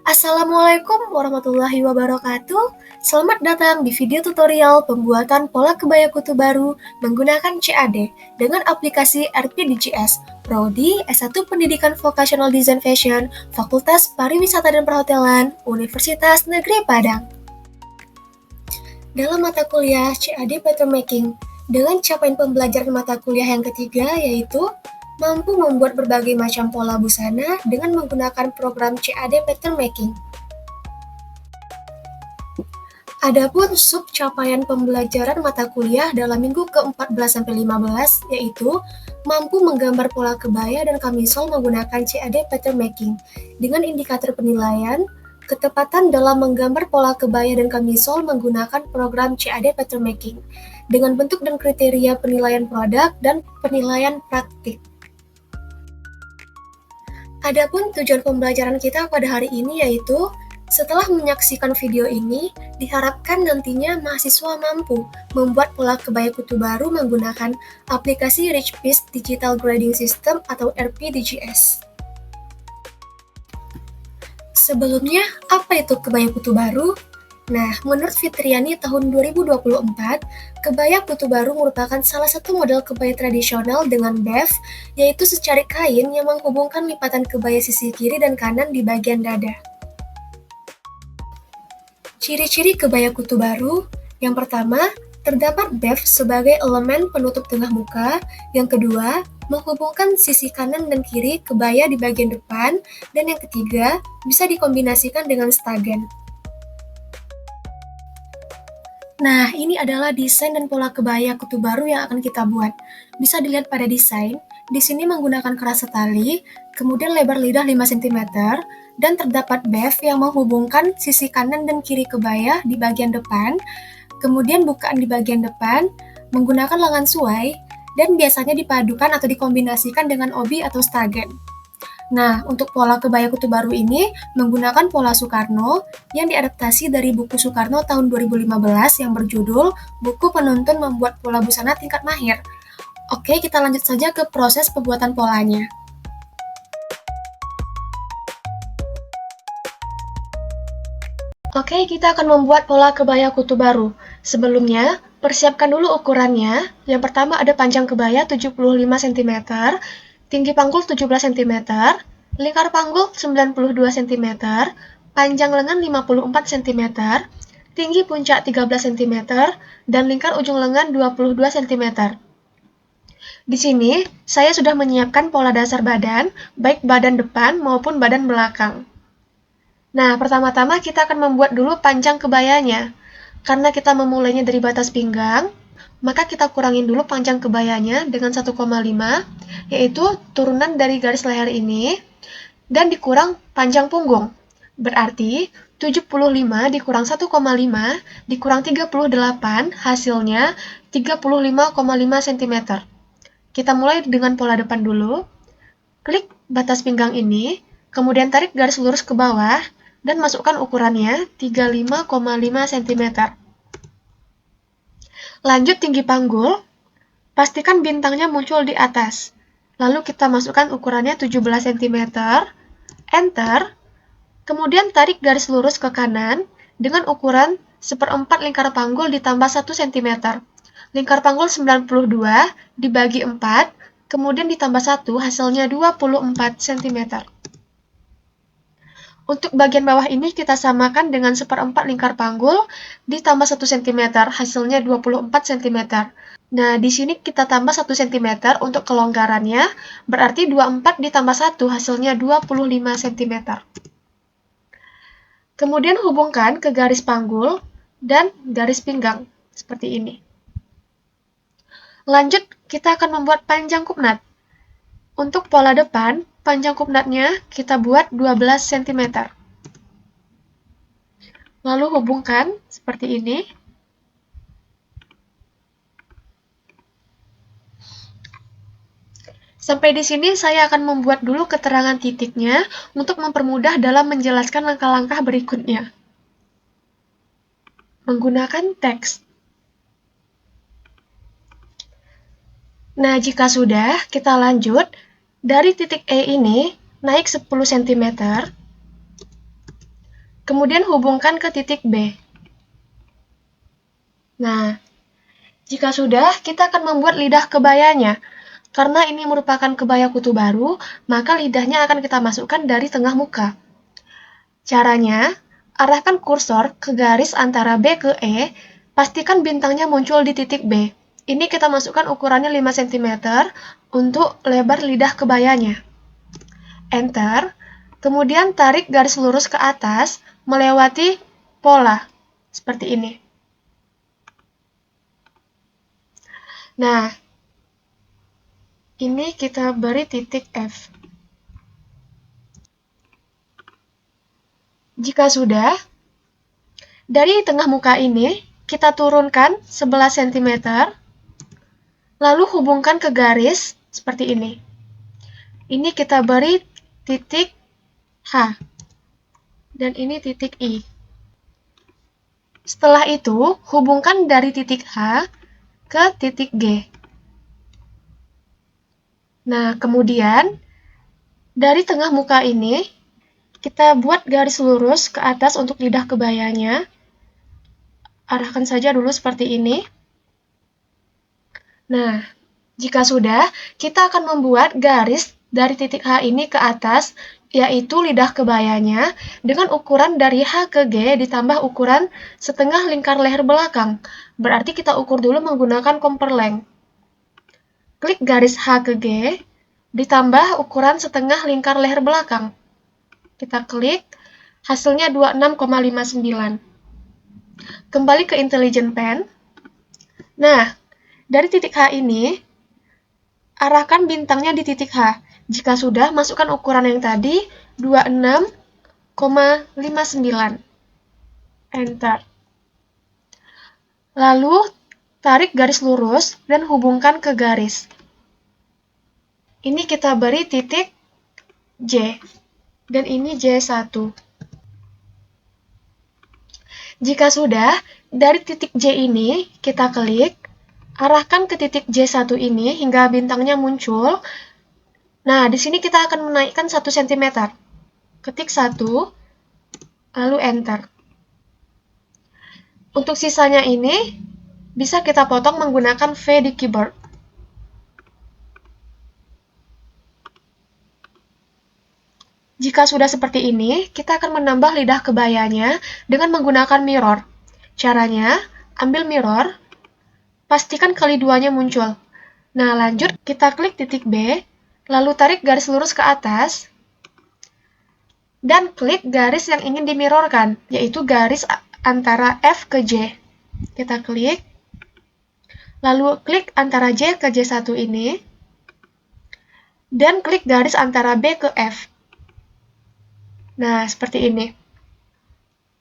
Assalamualaikum warahmatullahi wabarakatuh. Selamat datang di video tutorial pembuatan pola kebaya kutu baru menggunakan CAD dengan aplikasi RPDGS, Prodi S1 Pendidikan Vocational Design Fashion, Fakultas Pariwisata dan Perhotelan, Universitas Negeri Padang. Dalam mata kuliah CAD Pattern Making, dengan capaian pembelajaran mata kuliah yang ketiga yaitu mampu membuat berbagai macam pola busana dengan menggunakan program CAD Pattern Making. Adapun sub capaian pembelajaran mata kuliah dalam minggu ke-14-15 yaitu mampu menggambar pola kebaya dan kamisol menggunakan CAD Pattern Making dengan indikator penilaian ketepatan dalam menggambar pola kebaya dan kamisol menggunakan program CAD Pattern Making dengan bentuk dan kriteria penilaian produk dan penilaian praktik. Adapun tujuan pembelajaran kita pada hari ini yaitu setelah menyaksikan video ini, diharapkan nantinya mahasiswa mampu membuat pola kebaya kutu baru menggunakan aplikasi Richpiece Digital Grading System atau RPDGS. Sebelumnya, apa itu kebaya kutu baru? Nah, menurut Fitriani tahun 2024, kebaya kutu baru merupakan salah satu model kebaya tradisional dengan BEV, yaitu secarik kain yang menghubungkan lipatan kebaya sisi kiri dan kanan di bagian dada. Ciri-ciri kebaya kutu baru, yang pertama, terdapat BEV sebagai elemen penutup tengah muka, yang kedua, menghubungkan sisi kanan dan kiri kebaya di bagian depan, dan yang ketiga, bisa dikombinasikan dengan stagen. Nah, ini adalah desain dan pola kebaya kutu baru yang akan kita buat. Bisa dilihat pada desain, di sini menggunakan keras setali, kemudian lebar lidah 5 cm, dan terdapat BEV yang menghubungkan sisi kanan dan kiri kebaya di bagian depan, kemudian bukaan di bagian depan, menggunakan lengan suai, dan biasanya dipadukan atau dikombinasikan dengan obi atau stagen. Nah, untuk pola kebaya kutu baru ini menggunakan pola Soekarno yang diadaptasi dari buku Soekarno tahun 2015 yang berjudul Buku Penuntun Membuat Pola Busana Tingkat Mahir. Oke, kita lanjut saja ke proses pembuatan polanya. Oke, kita akan membuat pola kebaya kutu baru. Sebelumnya, persiapkan dulu ukurannya. Yang pertama ada panjang kebaya 75 cm, tinggi panggul 17 cm, lingkar panggul 92 cm, panjang lengan 54 cm, tinggi puncak 13 cm, dan lingkar ujung lengan 22 cm. Di sini, saya sudah menyiapkan pola dasar badan, baik badan depan maupun badan belakang. Nah, pertama-tama kita akan membuat dulu panjang kebayanya. Karena kita memulainya dari batas pinggang, maka kita kurangin dulu panjang kebayanya dengan 1,5, yaitu turunan dari garis leher ini, dan dikurang panjang punggung. Berarti 75 dikurang 1,5 dikurang 38, hasilnya 35,5 cm. Kita mulai dengan pola depan dulu. Klik batas pinggang ini, kemudian tarik garis lurus ke bawah, dan masukkan ukurannya 35,5 cm. Lanjut tinggi panggul, pastikan bintangnya muncul di atas. Lalu kita masukkan ukurannya 17 cm, enter, kemudian tarik garis lurus ke kanan dengan ukuran 1/4 lingkar panggul ditambah 1 cm. Lingkar panggul 92 dibagi 4, kemudian ditambah 1, hasilnya 24 cm. Untuk bagian bawah ini kita samakan dengan 1/4 lingkar panggul ditambah 1 cm, hasilnya 24 cm. Nah, di sini kita tambah 1 cm untuk kelonggarannya, berarti 24 ditambah 1, hasilnya 25 cm. Kemudian hubungkan ke garis panggul dan garis pinggang, seperti ini. Lanjut, kita akan membuat panjang kupnat. Untuk pola depan, panjang kupnatnya kita buat 12 cm. Lalu hubungkan seperti ini. Sampai di sini saya akan membuat dulu keterangan titiknya untuk mempermudah dalam menjelaskan langkah-langkah berikutnya. Menggunakan teks. Nah, jika sudah, kita lanjut. Dari titik E ini, naik 10 cm, Kemudian hubungkan ke titik B. Nah, jika sudah, kita akan membuat lidah kebayanya. Karena ini merupakan kebaya kutu baru, maka lidahnya akan kita masukkan dari tengah muka. Caranya, arahkan kursor ke garis antara B ke E, pastikan bintangnya muncul di titik B. Ini kita masukkan ukurannya 5 cm untuk lebar lidah kebayanya. Enter, kemudian tarik garis lurus ke atas melewati pola, seperti ini. Nah, ini kita beri titik F. Jika sudah, dari tengah muka ini, kita turunkan 11 cm, lalu hubungkan ke garis seperti ini. Ini kita beri titik H, dan ini titik I. Setelah itu, hubungkan dari titik H ke titik G. Nah, kemudian, dari tengah muka ini, kita buat garis lurus ke atas untuk lidah kebayanya. Arahkan saja dulu seperti ini. Nah, jika sudah, kita akan membuat garis dari titik H ini ke atas, yaitu lidah kebayanya, dengan ukuran dari H ke G ditambah ukuran setengah lingkar leher belakang. Berarti kita ukur dulu menggunakan compare length. Klik garis H ke G, ditambah ukuran setengah lingkar leher belakang. Kita klik, hasilnya 26,59. Kembali ke Intelligent Pen. Nah, dari titik H ini, arahkan bintangnya di titik H. Jika sudah, masukkan ukuran yang tadi, 26,59. Enter. Lalu, tarik garis lurus dan hubungkan ke garis. Ini kita beri titik J, dan ini J1. Jika sudah, dari titik J ini, kita klik, arahkan ke titik J1 ini hingga bintangnya muncul. Nah, di sini kita akan menaikkan 1 cm. Ketik 1, lalu enter. Untuk sisanya ini, bisa kita potong menggunakan V di keyboard. Jika sudah seperti ini, kita akan menambah lidah kebayanya dengan menggunakan mirror. Caranya, ambil mirror, pastikan kali duanya muncul. Nah, lanjut kita klik titik B, lalu tarik garis lurus ke atas, dan klik garis yang ingin dimirrorkan, yaitu garis antara F ke J. Kita klik, lalu klik antara J ke J1 ini, dan klik garis antara B ke F. Nah, seperti ini.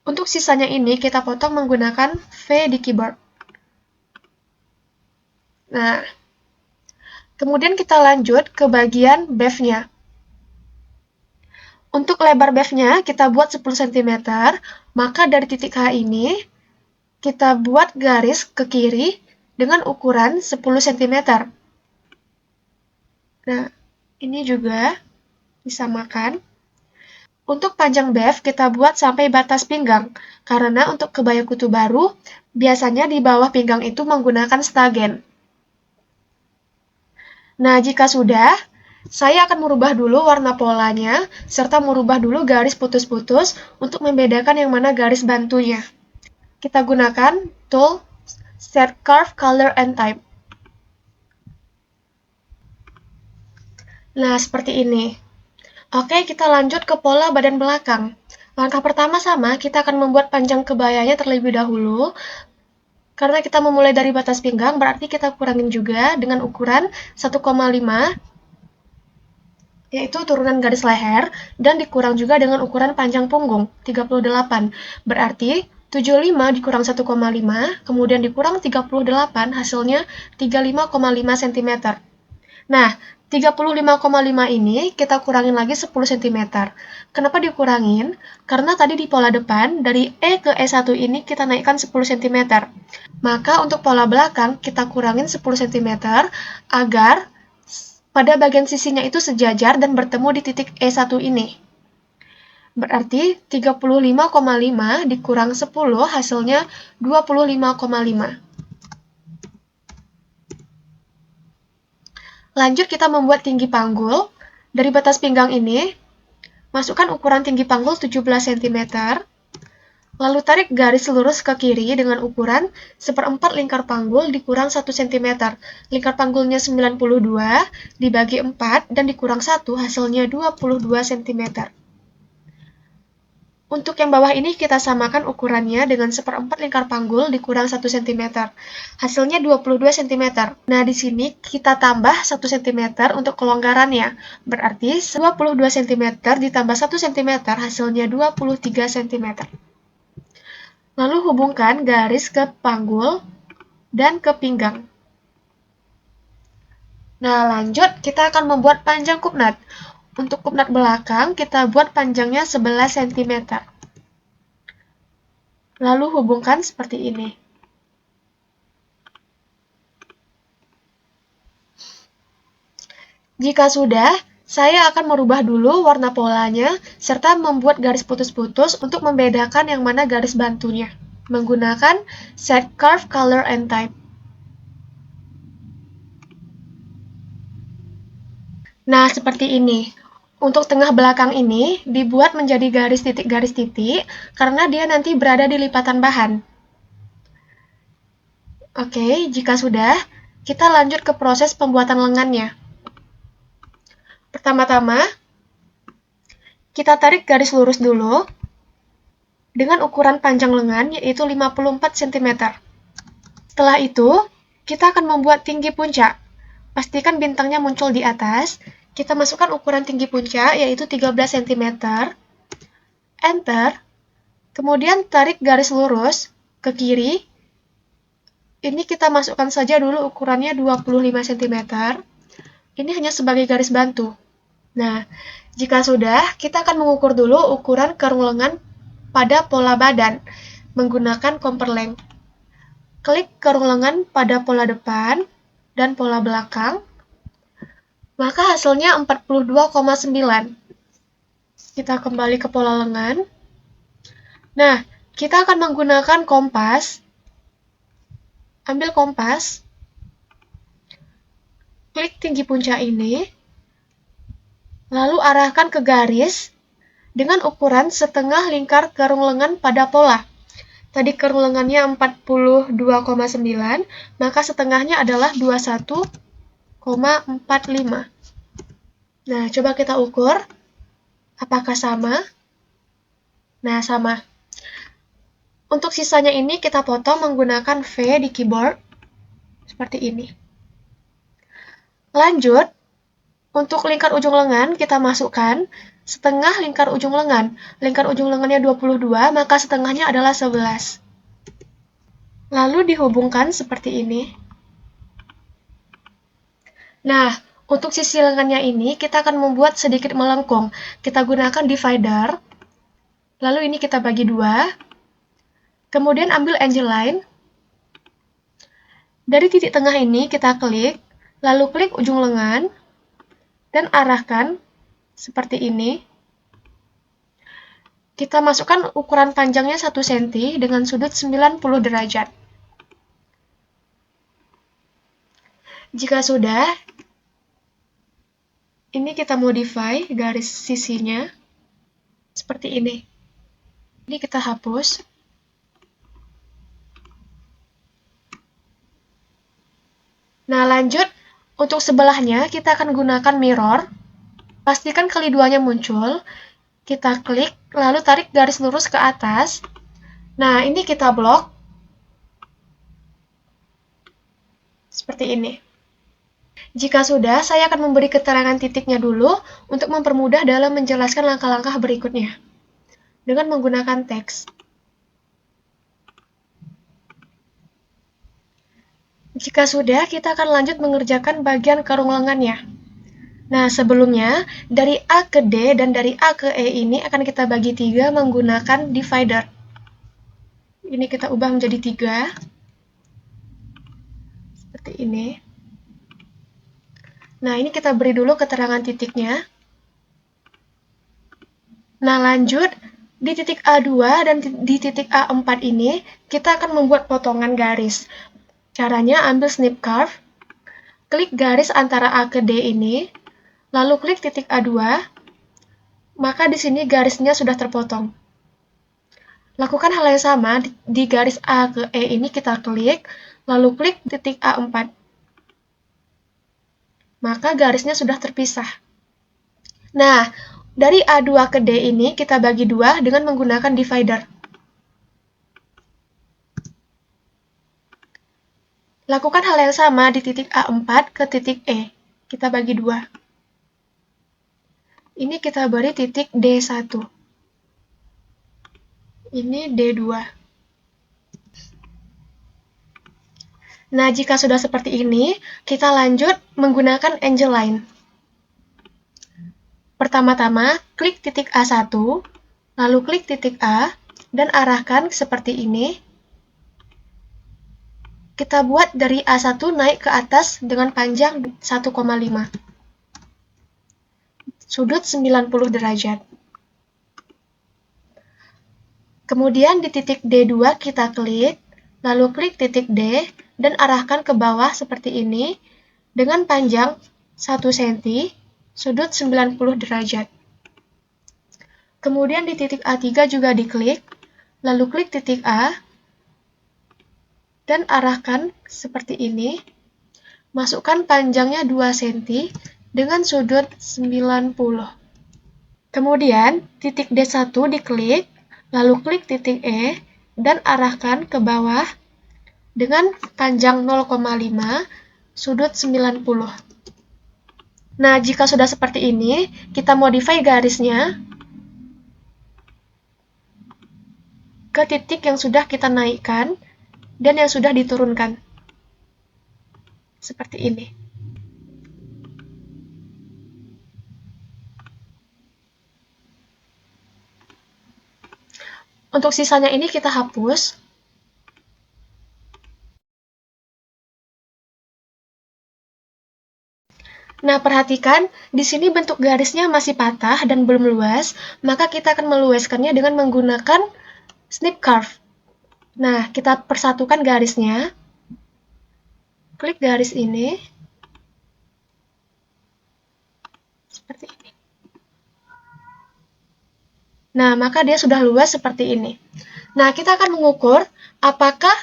Untuk sisanya ini kita potong menggunakan V di keyboard. Nah, kemudian kita lanjut ke bagian bevel-nya. Untuk lebar bevel-nya kita buat 10 cm, maka dari titik H ini kita buat garis ke kiri dengan ukuran 10 cm. Nah, ini juga disamakan. Untuk panjang bevel kita buat sampai batas pinggang, karena untuk kebaya kutu baru, biasanya di bawah pinggang itu menggunakan stagen. Nah, jika sudah, saya akan merubah dulu warna polanya, serta merubah dulu garis putus-putus untuk membedakan yang mana garis bantunya. Kita gunakan tool Set Curve, Color, and Type. Nah, seperti ini. Oke, kita lanjut ke pola badan belakang. Langkah pertama sama, kita akan membuat panjang kebayanya terlebih dahulu. Karena kita memulai dari batas pinggang, berarti kita kurangin juga dengan ukuran 1,5, yaitu turunan garis leher, dan dikurang juga dengan ukuran panjang punggung, 38. Berarti 75 dikurang 1,5, kemudian dikurang 38, hasilnya 35,5 cm. Nah, 35,5 ini kita kurangin lagi 10 cm. Kenapa dikurangin? Karena tadi di pola depan, dari E ke E1 ini kita naikkan 10 cm. Maka untuk pola belakang kita kurangin 10 cm agar pada bagian sisinya itu sejajar dan bertemu di titik E1 ini. Berarti 35,5 dikurang 10 hasilnya 25,5. Lanjut kita membuat tinggi panggul. Dari batas pinggang ini, masukkan ukuran tinggi panggul 17 cm. Lalu tarik garis lurus ke kiri dengan ukuran 1/4 lingkar panggul dikurang 1 cm. Lingkar panggulnya 92, dibagi 4 dan dikurang 1 hasilnya 22 cm. Untuk yang bawah ini kita samakan ukurannya dengan 1/4 lingkar panggul dikurang 1 cm. Hasilnya 22 cm. Nah, di sini kita tambah 1 cm untuk kelonggarannya. Berarti 22 cm ditambah 1 cm hasilnya 23 cm. Lalu hubungkan garis ke panggul dan ke pinggang. Nah, lanjut kita akan membuat panjang kupnat. Untuk kupnat belakang, kita buat panjangnya 11 cm. Lalu hubungkan seperti ini. Jika sudah, saya akan merubah dulu warna polanya, serta membuat garis putus-putus untuk membedakan yang mana garis bantunya, menggunakan Set Curve Color and Type. Nah, seperti ini. Untuk tengah belakang ini dibuat menjadi garis titik karena dia nanti berada di lipatan bahan. Oke, jika sudah, kita lanjut ke proses pembuatan lengannya. Pertama-tama, kita tarik garis lurus dulu dengan ukuran panjang lengan yaitu 54 cm. Setelah itu, kita akan membuat tinggi puncak. Pastikan bintangnya muncul di atas. Kita masukkan ukuran tinggi puncak yaitu 13 cm. Enter. Kemudian tarik garis lurus ke kiri. Ini kita masukkan saja dulu ukurannya 25 cm. Ini hanya sebagai garis bantu. Nah, jika sudah, kita akan mengukur dulu ukuran kerung lengan pada pola badan menggunakan compare length. Klik kerung lengan pada pola depan dan pola belakang. Maka hasilnya 42,9. Kita kembali ke pola lengan. Nah, kita akan menggunakan kompas. Ambil kompas. Klik tinggi puncak ini. Lalu arahkan ke garis dengan ukuran setengah lingkar kerung lengan pada pola. Tadi kerung lengannya 42,9, maka setengahnya adalah 21,45. Nah, coba kita ukur. Apakah sama? Nah, sama. Untuk sisanya ini kita potong menggunakan V di keyboard. Seperti ini. Lanjut, untuk lingkar ujung lengan kita masukkan setengah lingkar ujung lengan. Lingkar ujung lengannya 22, maka setengahnya adalah 11. Lalu dihubungkan seperti ini. Nah, untuk sisi lengannya ini, kita akan membuat sedikit melengkung. Kita gunakan divider. Lalu ini kita bagi 2. Kemudian ambil angel line. Dari titik tengah ini kita klik, lalu klik ujung lengan, dan arahkan seperti ini. Kita masukkan ukuran panjangnya 1 cm dengan sudut 90 derajat. Jika sudah, ini kita modify garis sisinya seperti ini. Ini kita hapus. Nah, lanjut. Untuk sebelahnya, kita akan gunakan mirror. Pastikan keliduanya muncul. Kita klik, lalu tarik garis lurus ke atas. Nah, ini kita blok. Seperti ini. Jika sudah, saya akan memberi keterangan titiknya dulu untuk mempermudah dalam menjelaskan langkah-langkah berikutnya dengan menggunakan teks. Jika sudah, kita akan lanjut mengerjakan bagian kerung lengannya. Nah, sebelumnya, dari A ke D dan dari A ke E ini akan kita bagi 3 menggunakan divider. Ini kita ubah menjadi 3. Seperti ini. Nah, ini kita beri dulu keterangan titiknya. Nah, lanjut, di titik A2 dan di titik A4 ini, kita akan membuat potongan garis. Caranya ambil snip curve, klik garis antara A ke D ini, lalu klik titik A2, maka di sini garisnya sudah terpotong. Lakukan hal yang sama, di garis A ke E ini kita klik, lalu klik titik A4. Maka garisnya sudah terpisah. Nah, dari A2 ke D ini kita bagi dua dengan menggunakan divider. Lakukan hal yang sama di titik A4 ke titik E. Kita bagi dua. Ini kita beri titik D1. Ini D2. Nah, jika sudah seperti ini, kita lanjut menggunakan angel line. Pertama-tama, klik titik A1, lalu klik titik A, dan arahkan seperti ini. Kita buat dari A1 naik ke atas dengan panjang 1,5. Sudut 90 derajat. Kemudian di titik D2 kita klik, lalu klik titik D, dan arahkan ke bawah seperti ini, dengan panjang 1 cm, sudut 90 derajat. Kemudian di titik A3 juga diklik, lalu klik titik A, dan arahkan seperti ini, masukkan panjangnya 2 cm dengan sudut 90. Kemudian titik D1 diklik, lalu klik titik E, dan arahkan ke bawah dengan panjang 0,5, sudut 90. Nah, jika sudah seperti ini, kita modify garisnya ke titik yang sudah kita naikkan dan yang sudah diturunkan. Seperti ini. Untuk sisanya ini kita hapus. Nah, perhatikan, di sini bentuk garisnya masih patah dan belum luas, maka kita akan meluaskannya dengan menggunakan snip curve. Nah, kita persatukan garisnya. Klik garis ini. Seperti ini. Nah, maka dia sudah luas seperti ini. Nah, kita akan mengukur apakah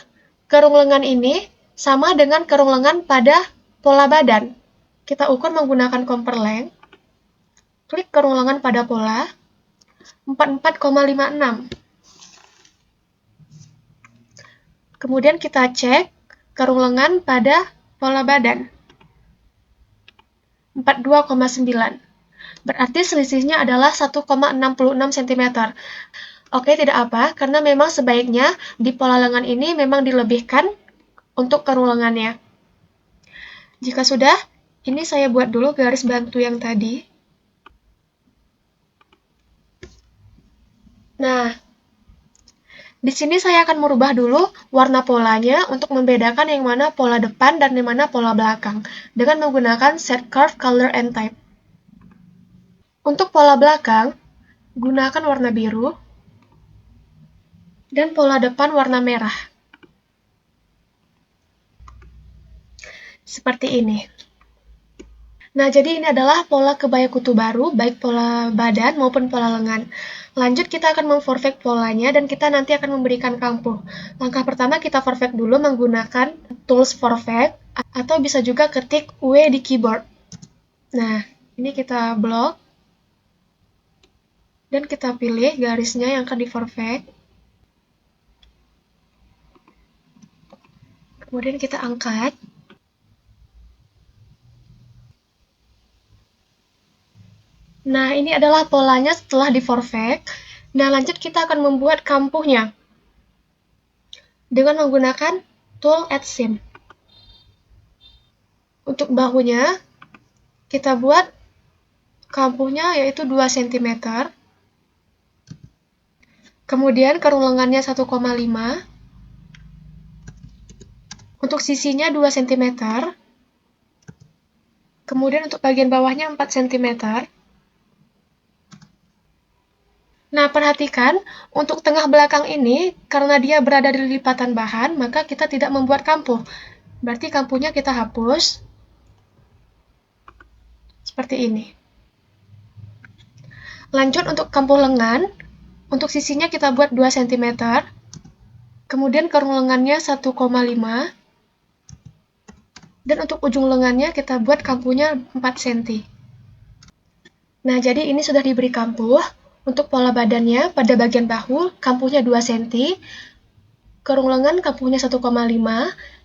kerung lengan ini sama dengan kerung lengan pada pola badan. Kita ukur menggunakan compare length. Klik kerung lengan pada pola 44,56. Kemudian kita cek kerung lengan pada pola badan 42,9. Berarti selisihnya adalah 1,66 cm. Oke, tidak apa, karena memang sebaiknya di pola lengan ini memang dilebihkan untuk kerung lengannya. Jika sudah, ini saya buat dulu garis bantu yang tadi. Nah, di sini saya akan merubah dulu warna polanya untuk membedakan yang mana pola depan dan yang mana pola belakang dengan menggunakan set curve color and type. Untuk pola belakang, gunakan warna biru dan pola depan warna merah. Seperti ini. Nah, jadi ini adalah pola kebaya kutu baru, baik pola badan maupun pola lengan. Lanjut, kita akan memforfect polanya dan kita nanti akan memberikan kampuh. Langkah pertama kita forfect dulu menggunakan tools forfect, atau bisa juga ketik W di keyboard. Nah, ini kita blok, dan kita pilih garisnya yang akan di forfect. Kemudian kita angkat. Nah, ini adalah polanya setelah di forfect. Nah, lanjut kita akan membuat kampuhnya dengan menggunakan tool add seam. Untuk bahunya, kita buat kampuhnya yaitu 2 cm. Kemudian kerung lengannya 1,5. Untuk sisinya 2 cm. Kemudian untuk bagian bawahnya 4 cm. Nah, perhatikan, untuk tengah belakang ini, karena dia berada di lipatan bahan, maka kita tidak membuat kampuh. Berarti kampuhnya kita hapus, seperti ini. Lanjut untuk kampuh lengan, untuk sisinya kita buat 2 cm, kemudian kerung lengannya 1,5, dan untuk ujung lengannya kita buat kampuhnya 4 cm. Nah, jadi ini sudah diberi kampuh. Untuk pola badannya, pada bagian bahu, kampuhnya 2 cm, kerung lengan kampuhnya 1,5,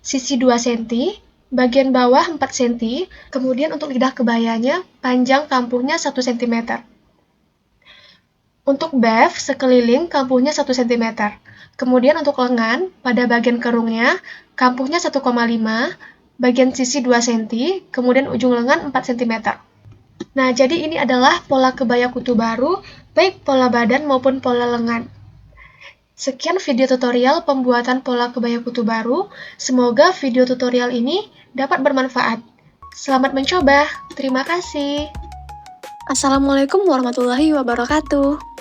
sisi 2 cm, bagian bawah 4 cm, kemudian untuk lidah kebayanya, panjang kampuhnya 1 cm. Untuk bev, sekeliling kampuhnya 1 cm. Kemudian untuk lengan, pada bagian kerungnya, kampuhnya 1,5, bagian sisi 2 cm, kemudian ujung lengan 4 cm. Nah, jadi ini adalah pola kebaya kutu baru, baik pola badan maupun pola lengan. Sekian video tutorial pembuatan pola kebaya kutu baru. Semoga video tutorial ini dapat bermanfaat. Selamat mencoba. Terima kasih. Assalamualaikum warahmatullahi wabarakatuh.